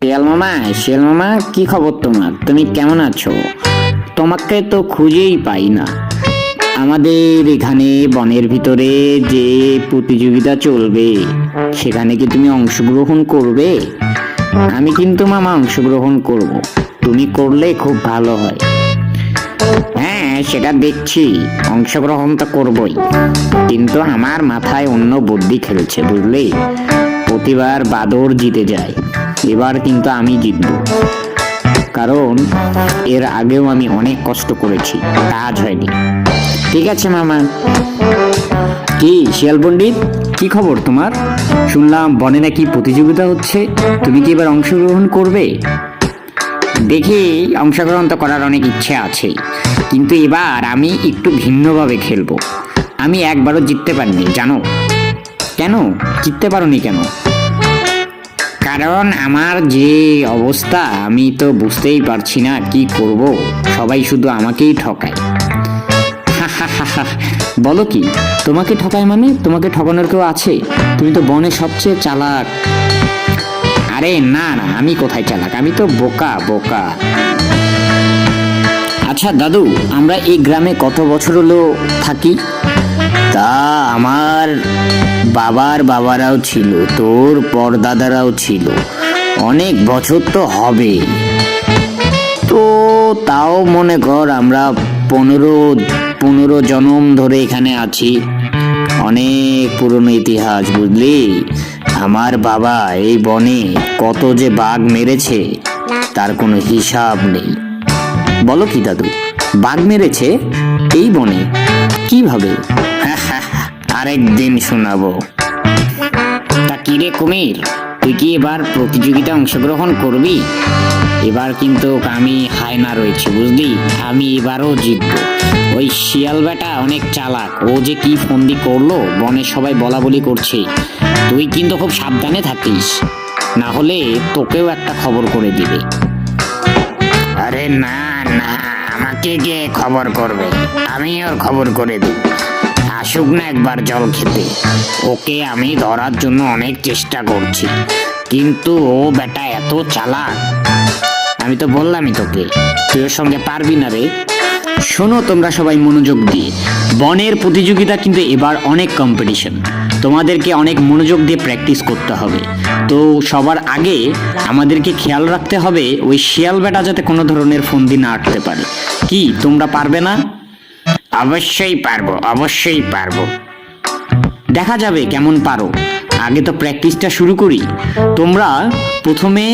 শিয়াল মামা, কি খবর তোমার? তুমি কেমন আছো? তোমাকে তো খুঁজেই পাই না। আমাদের এখানে বনের ভিতরে যে প্রতিযোগিতা চলবে সেখানে কি তুমি অংশগ্রহণ করবে? আমি কিন্তু মামা অংশগ্রহণ করব। তুমি করলে খুব ভালো হয়। হ্যাঁ, সেটা দেখছি, অংশগ্রহণ তো করবই, কিন্তু আমার মাথায় অন্য বুদ্ধি খেলছে, বুঝলে? প্রতিবার বাদর জিতে যায়, এবার কিন্তু আমি জিতব। কারণ এর আগেও আমি অনেক কষ্ট করেছি, কাজ হয়নি। ঠিক আছে মামা। কি শিয়াল পণ্ডিত, কি খবর তোমার? শুনলাম বনে নাকি প্রতিযোগিতা হচ্ছে, তুমি কি এবার অংশগ্রহণ করবে? দেখি, অংশগ্রহণ তো করার অনেক ইচ্ছে আছে, কিন্তু এবার আমি একটু ভিন্নভাবে খেলবো। আমি একবারও জিততে পারিনি, জানো? কেন জিততে পারোনি কেন? কারণ আমার যে অবস্থা, আমি তো বুঝতেই পারছি না কি করব। সবাই শুধু আমাকেই ঠকায়। বলো কি, তোমাকে ঠকায় মানে? তোমাকে ঠকানোর কেউ আছে? তুমি তো বনে সবচেয়ে চালাক। আরে না না, আমি কোথায় চালাক, আমি তো বোকা বোকা। আচ্ছা দাদু, আমরা এই গ্রামে কত বছর হলো থাকি? তা আমার বাবার বাবারাও ছিল, তোর পরদাদারাও ছিল, অনেক বছর তো হবে। তো তাও মনে কর আমরা পনেরো পনেরো জনম ধরে এখানে আছি। অনেক পুরনো ইতিহাস, বুঝলি? আমার বাবা এই বনে কত যে বাঘ মেরেছে তার কোনো হিসাব নেই। বলো কি দাদু, বাঘ মেরেছে এই বনে? কিভাবে? আরেকদিন শোনাবো। তা কিরে কুমির, তুই কি এবার প্রতিযোগিতায় অংশগ্রহণ করবি? এবার কিন্তু আমি হায়না রয়েছে, বুঝলি? আমি এবারও জিতবো। ওই শিয়াল বেটা অনেক চালাক, ও যে কি ফন্দি করলো, বনে সবাই বলা বলি করছে। তুই কিন্তু খুব সাবধানে থাকিস, না হলে তোকেও একটা খবর করে দিবে। আরে না না, আমাকে কে খবর করবে? আমি ওর খবর করে দিই। আসুক না একবার জল খেতে, ওকে আমি ধরার জন্য অনেক চেষ্টা করছি, কিন্তু ও বেটা এত চালাক। আমি তো বললামই তোকে, তুই ওর সঙ্গে পারবি না রে। শোনো তোমরা সবাই মনোযোগ দিয়ে, বনের প্রতিযোগিতা কিন্তু এবার অনেক কম্পিটিশন, তোমাদেরকে অনেক মনোযোগ দিয়ে প্র্যাকটিস করতে হবে। তো সবার আগে আমাদেরকে খেয়াল রাখতে হবে ওই শিয়াল বেটা যাতে কোনো ধরনের ফন্দি না আটতে পারে। কি তোমরা পারবে না? অবশ্যই পারবো, অবশ্যই পারবো। দেখা যাবে কেমন পারো, আগে তো প্র্যাকটিসটা শুরু করি। তোমরা প্রথমে